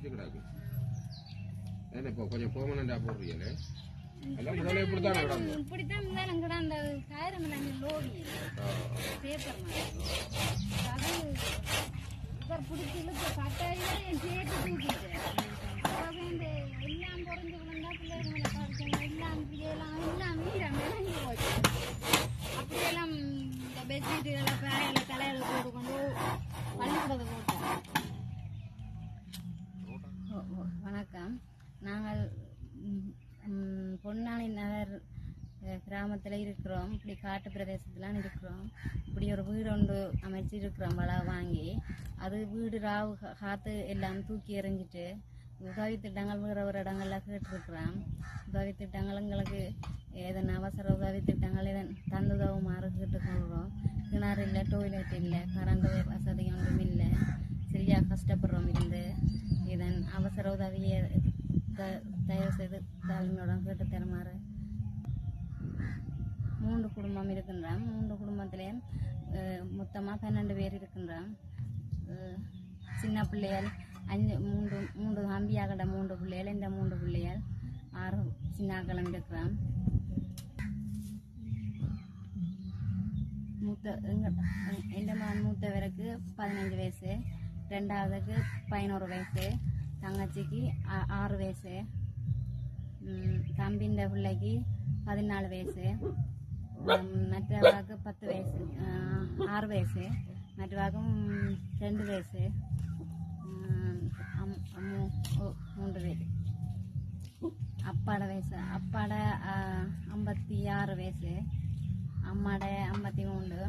கிடாக்கு என்ன இப்போ கொஞ்சம் பெர்மனண்டா போடுறீங்களே எல்லாம் முதல்ல இப்படித்தான் கிடந்தது இப்படித்தான் முதல்ல கிடந்தது காயிரம் லோடி பேப்பர் அது இவர் பிடிச்சி இழுத்து கட்டாயில என் சேர்த்து தூக்கிட்டு எல்லாம் குறைஞ்சு விழுந்தா பிள்ளைகளை படிக்கணும் எல்லாம் பிள்ளைலாம் எல்லாம் மீறம் விளங்கி போச்சு அப்படியெல்லாம் இந்த பெட்ஷீட்டுகளை பேரையில தலையில போட்டு கொண்டு பள்ளிக்கூடத்தை போட்டோம். வணக்கம். நாங்கள் பொன்னானி நகர் கிராமத்தில் இருக்கிறோம். இப்படி காட்டு பிரதேசத்துலாம் இருக்கிறோம். இப்படி ஒரு வீடு ஒன்று அமைச்சு இருக்கிறோம் வள வாங்கி. அது வீடு ராவு காற்று எல்லாம் தூக்கி எறிஞ்சிட்டு உதவி திட்டங்கள் வேறு ஒரு இடங்களில் கேட்டிருக்கிறோம். உதவி திட்டங்கள் எங்களுக்கு எதனா அவசர உதவி திட்டங்கள் இதன் தந்துதவுமாறு கேட்டுக்கொள்கிறோம். கிணறு இல்லை, டொய்லெட் இல்லை, கரண்ட் வசதி ஒன்றும் இல்லை. சரியாக கஷ்டப்படுறோம். இருந்து இதன் அவசர உதவியை தயவு செய்து தாழ்மையுடன் கேட்டு தருமாறு. 3 குடும்பம் இருக்கின்றோம். 3 குடும்பத்திலேயும் மொத்தமாக 12 பேர் இருக்கின்றோம். சின்ன பிள்ளைகள் 3 அம்பியாகட 3 பிள்ளைகள், இந்த 3 பிள்ளைகள் 6 சின்னாக்களும் இருக்கிறோம். எந்த மகன் மூத்தவருக்கு 15 வயசு, 2ஆவதுக்கு 11 வயசு, தங்கச்சிக்கு 6 வயசு, தம்பின்ற பிள்ளைக்கு 14 வயசு, மற்றவாக்கு 10 வயசு, 6 வயசு, மற்றவாக்கும் 2 வயசு, 3 பேர். அப்பாட வயசு அப்பாட 56 வயசு, அம்மாட 53,